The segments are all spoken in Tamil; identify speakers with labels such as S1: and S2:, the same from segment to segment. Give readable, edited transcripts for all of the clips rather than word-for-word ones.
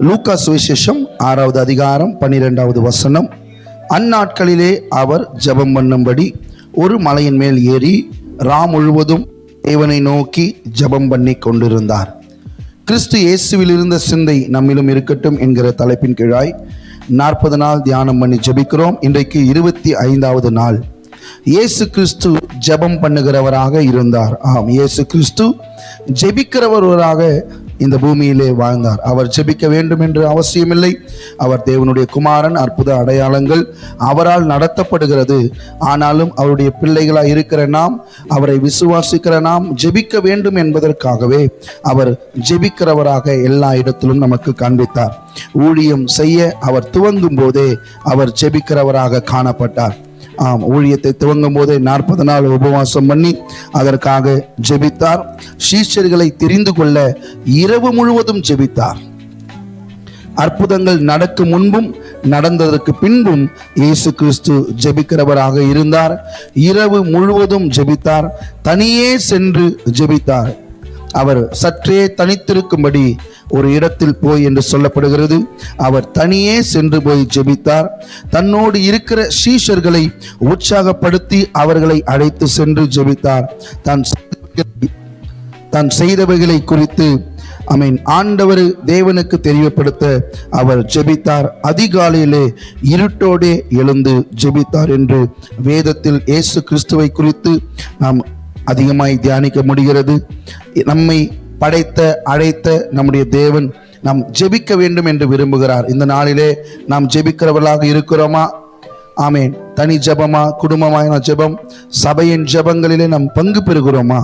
S1: லூக்கா சுவிசேஷம் 6வது அதிகாரம் 12வது வசனம். அந்நாட்களிலே அவர் ஜெபம் பண்ணும்படி ஒரு மலையின் மேல் ஏறி முழுவதும் தேவனை நோக்கி ஜெபம் பண்ணி கொண்டிருந்தார். கிறிஸ்து இயேசுவில் இருந்த சிந்தை நம்மிலும் இருக்கட்டும் என்கிற தலைப்பின் கீழாய் 40 நாள் தியானம் பண்ணி ஜெபிக்கிறோம். இன்றைக்கு 25வது நாள். இயேசு கிறிஸ்து ஜெபம் பண்ணுகிறவராக இருந்தார். ஆம், இயேசு கிறிஸ்து ஜெபிக்கிறவராக இந்த பூமியிலே வாழ்ந்தார். அவர் ஜெபிக்க வேண்டும் என்று அவசியமில்லை. அவர் தேவனுடைய குமாரன். அற்புத அடையாளங்கள் அவரால் நடத்தப்படுகிறது. ஆனாலும் அவருடைய பிள்ளைகளாய் இருக்கிற நாம், அவரை விசுவாசிக்கிற நாம் ஜெபிக்க வேண்டும் என்பதற்காகவே அவர் ஜெபிக்கிறவராக எல்லா இடத்திலும் நமக்கு காண்பித்தார். ஊழியம் செய்ய அவர் துவங்கும் போதே அவர் ஜெபிக்கிறவராக காணப்பட்டார். ஆம், ஊழியத்தை துவங்கும் போதே 40 நாள் உபவாசம் பண்ணி அதற்காக ஜெபித்தார். சீஷர்களை தெரிந்து கொள்ள இரவு முழுவதும் ஜெபித்தார். அற்புதங்கள் நடக்கும் முன்பும் நடந்ததற்கு பின்பும் இயேசு கிறிஸ்து ஜெபிக்கிறவராக இருந்தார். இரவு முழுவதும் ஜெபித்தார். தனியே சென்று ஜெபித்தார். அவர் சற்றே தனித்திருக்கும்படி ஒரு இடத்தில் போய் என்று சொல்லப்படுகிறது. அவர் தனியே சென்று போய் ஜெபித்தார். தன்னோடு இருக்கிற சீஷர்களை உற்சாகப்படுத்தி அவர்களை அழைத்து சென்று ஜெபித்தார். தான் செய்தவைகளை குறித்து ஆண்டவர் தேவனுக்கு தெரியப்படுத்த அவர் ஜெபித்தார். அதிகாலையிலே இருட்டோடே எழுந்து ஜெபித்தார் என்று வேதத்தில் இயேசு கிறிஸ்துவை குறித்து நாம் அதிகமாய் தியானிக்க முடிகிறது. நம்மை படைத்த அழைத்த நம்முடைய தேவன் நாம் ஜெபிக்க வேண்டும் என்று விரும்புகிறார். இந்த நாளிலே நாம் ஜெபிக்கிறவர்களாக இருக்கிறோமா? ஆமேன். தனி ஜெபமா, குடும்பமான ஜெபம், சபையின் ஜெபங்களிலே நாம் பங்கு பெறுகிறோமா?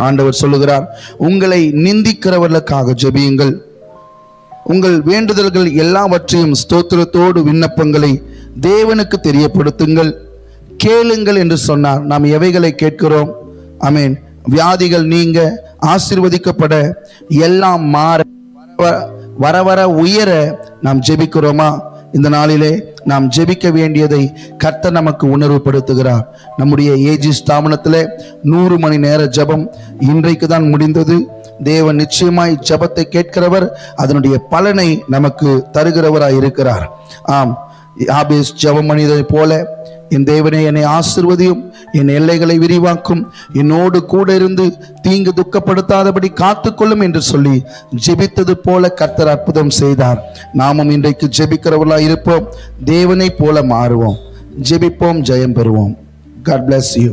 S1: ஆண்டவர் சொல்லுகிறார், உங்களை நிந்திக்கிறவர்களுக்காக ஜெபியுங்கள். உங்கள் வேண்டுதல்கள் எல்லாவற்றையும் ஸ்தோத்திரத்தோடு விண்ணப்பங்களை தேவனுக்கு தெரியப்படுத்துங்கள். கேளுங்கள் என்று சொன்னார். நாம் எவைகளை கேட்கிறோம்? ஆமேன். வியாதிகள் நீங்க, ஆசீர்வதிக்கப்பட, எல்லாம் மாற, வர வர உயர நாம் ஜெபிக்கிறோமா? இந்த நாளிலே நாம் ஜெபிக்க வேண்டியதை கர்த்தர் நமக்கு உணர்வுபடுத்துகிறார். நம்முடைய ஏஜி ஸ்தாபனத்திலே 100 மணி நேர ஜெபம் இன்றைக்கு தான் முடிந்தது. தேவன் நிச்சயமாய் ஜெபத்தை கேட்கிறவர், அதனுடைய பலனை நமக்கு தருகிறவராய் இருக்கிறார். ஆம், யாபேஸ் ஜெபம் மனிதரை போல என் தேவனே என்னை ஆசீர்வதியும், என் எல்லைகளை விரிவாக்கும், என்னோடு கூட இருந்து தீங்கு துக்கப்படுத்தாதபடி காத்துக்கொள்ளும் என்று சொல்லி ஜெபித்தது போல கர்த்தர் அற்புதம் செய்தார். நாமும் இன்றைக்கு ஜெபிக்கிறவர்களாக இருப்போம். தேவனை போல மாறுவோம். ஜெபிப்போம், ஜெயம் பெறுவோம். God bless you.